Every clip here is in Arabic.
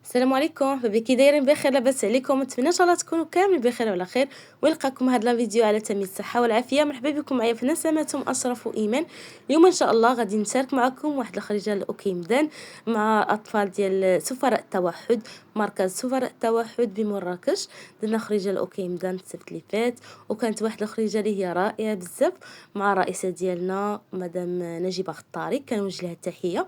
السلام عليكم، كي دايرين بخير؟ لاباس عليكم؟ نتمنى ان شاء الله تكونوا كاملين بخير وعلى خير، ونلقاكم هذا الفيديو على تمام الصحه والعافيه. مرحبا بكم معايا في نسماتهم اشرف وايمان. اليوم ان شاء الله غادي نشارك معكم واحد الخريجه الاوكيمدان مع اطفال ديال سفراء التوحد، مركز سفراء التوحد بمراكش. درنا خريجه الاوكيمدان السبت اللي فات، وكانت واحد الخريجه اللي هي رائعه بزاف مع الرئيسه ديالنا مدام نجيبه خطاري، كنوجه لها التحيه،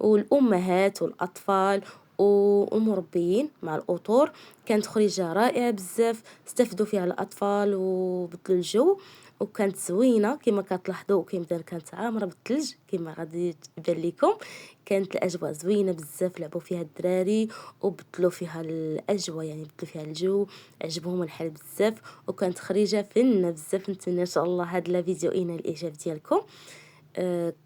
والامهات والاطفال والمربيين مع الاطور. كانت خريجه رائعه بزاف، استفدوا فيها الاطفال وبدلوا الجو، وكانت زوينه كما كتلاحظوا. كيما كانت عامره بالثلج كما غادي تبان لكم. كانت الاجواء زوينه بزاف، لعبوا فيها الدراري وبدلوا فيها الاجواء، يعني بدلوا فيها الجو، عجبهم الحال بزاف. وكانت خريجه فنه بزاف. نتمنى ان شاء الله هذا الفيديو ينال الاعجاب ديالكم.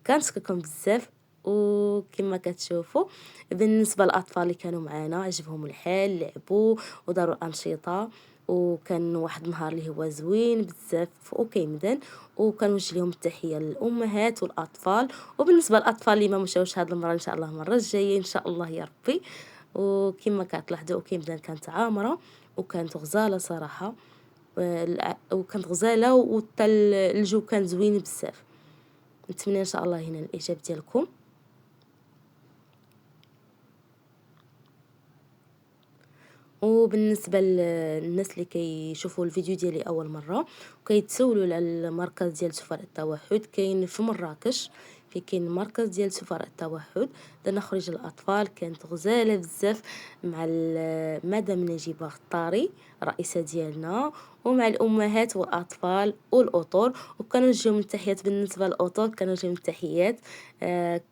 كنشكركم بزاف. وكما كتشوفوا بالنسبه للاطفال اللي كانوا معنا عجبهم الحال، لعبوا وداروا الانشطه، وكان واحد النهار اللي هو زوين بزاف في اوكيمدان. وكنوجه لهم التحيه للامهات والاطفال. وبالنسبه للاطفال اللي ما مشاوش هذه المره، ان شاء الله المره الجايه ان شاء الله يا ربي. وكما كتلاحظوا اوكيمدان كانت عامره وكانت غزاله صراحه، وكانت غزاله وحتى الجو كان زوين بزاف. نتمنى ان شاء الله هنا الاعجاب ديالكم. وبالنسبه للناس اللي كيشوفوا الفيديو ديالي اول مره وكيتسولوا على المركز ديال سفراء التوحد، كاين في مراكش، كاين مركز ديال سفراء التوحد. درنا خريج الاطفال كانت غزاله بزاف مع مدام نجيبه خطاري الرئيسه ديالنا، ومع الامهات والاطفال والاطور. وكنوجهوا من التحيات بالنسبه للاطور، كنوجهوا من التحيات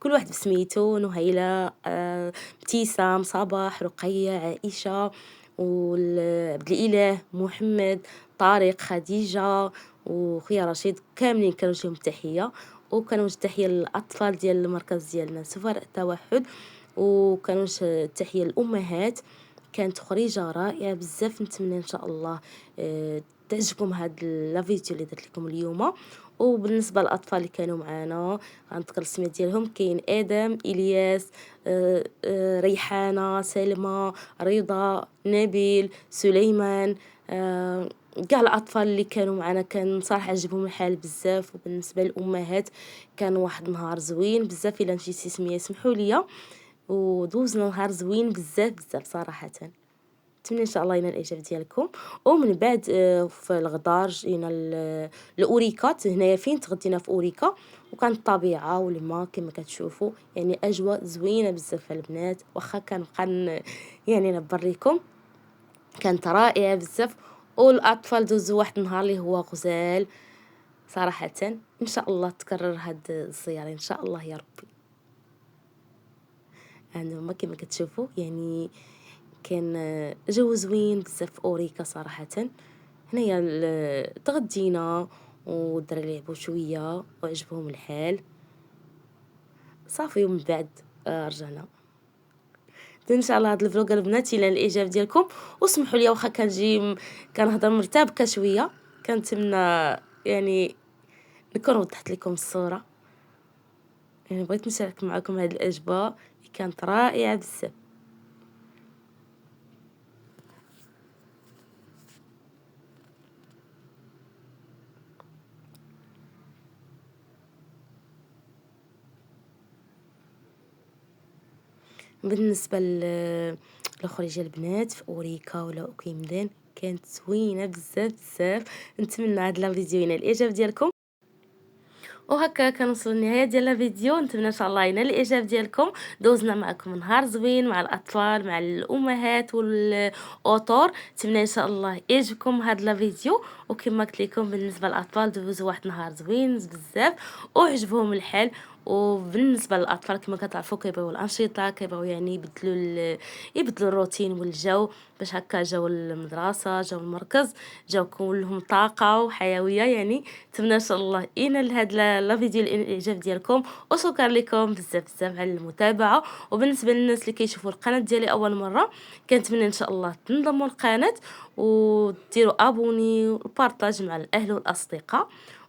كل واحد بسميتو: نهيله، ابتسام، صباح، رقيه، عائشه، وعبد الاله، محمد، طارق، خديجه، وخويا رشيد، كاملين كنوجه لهم التحيه. وكنوجه التحيه للاطفال ديال المركز ديالنا سفراء التوحد، وكنوجه التحيه للامهات. كانت خريجه رائعه بزاف. نتمنى ان شاء الله تعجبكم هاد الفيديو اللي درت لكم اليوم. وبالنسبه للاطفال اللي كانوا معنا غنذكر السميات ديالهم: كاين ادم، الياس، ريحانه، سلمى، رضا، نبيل، سليمان، كاع الاطفال اللي كانوا معنا كان صراحه عجبهم الحال بزاف. وبالنسبه للامهات كان واحد نهار زوين بزاف، الا نسيت سميه سمحوا لي. ودوزنا نهار زوين بزاف بزاف صراحه. نتمنى ان شاء الله ينال الاعجاب ديالكم. ومن بعد في الغدار جينا لاوريكا. هنايا فين تغدينا في اوريكا، وكانت الطبيعه والماء كما كتشوفوا، يعني اجواء زوينه بزاف البنات. واخا كنبقى يعني نبريكم، كانت رائعه بزاف. والاطفال دوزوا واحد النهار اللي هو غزال صراحه. ان شاء الله تكرر هاد الزياره ان شاء الله يا ربي. هانتوما كما كتشوفوا يعني كان جو زوين بزاف في اوريكا صراحه. هنايا تغدينا والدراري لعبوا شويه وعجبهم الحال صافي. ومن بعد رجعنا. ان شاء الله هذا الفلوق البنات الى الاعجاب ديالكم. وسمحوا لي واخا كنجي كنهضر مرتبكه شويه، كنتمنى يعني نكون وضحت لكم الصوره. يعني بغيت نشارك معكم هذه الاجواء اللي كانت رائعه بزاف. بالنسبه لخريجه البنات في اوريكا ولا اوكيمدان كانت زوينه بزاف بزاف. نتمنى هذا الفيديو ينال الاعجاب ديالكم. وهكا كنوصلوا للنهايه ديال الفيديو. نتمنى ان شاء الله ينال الاعجاب ديالكم. دوزنا معكم نهار زوين مع الاطفال مع الامهات والاطور. نتمنى ان شاء الله يعجبكم هذا الفيديو. وكما قلت لكم بالنسبه للاطفال دوزوا واحد نهار زوين بزاف وعجبهم الحال. وبالنسبه للاطفال كما كتعرفوا كيبغيو الانشطه، كيبغيو يعني يبدلوا الروتين والجو، باش هكا جاو المدرسه جاو المركز جاو كلهم طاقه وحيويه. يعني نتمنى ان شاء الله ينال هذا الفيديو الاعجاب ديالكم. وشكرا لكم بزاف بزاف على المتابعه. وبالنسبه للناس اللي كيشوفوا القناه ديالي اول مره، كنتمنى ان شاء الله تنضموا للقناه وديروا ابوني وبارطاج مع الاهل والاصدقاء.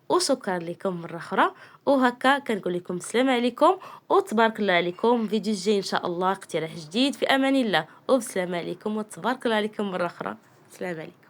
وشكرا لكم مره اخرى، وهكا كنقول لكم السلام عليكم وتبارك الله عليكم. فيديو الجاي ان شاء الله اقتراح جديد، في امان الله وبسلام عليكم وتبارك الله عليكم مره اخرى. سلام عليكم.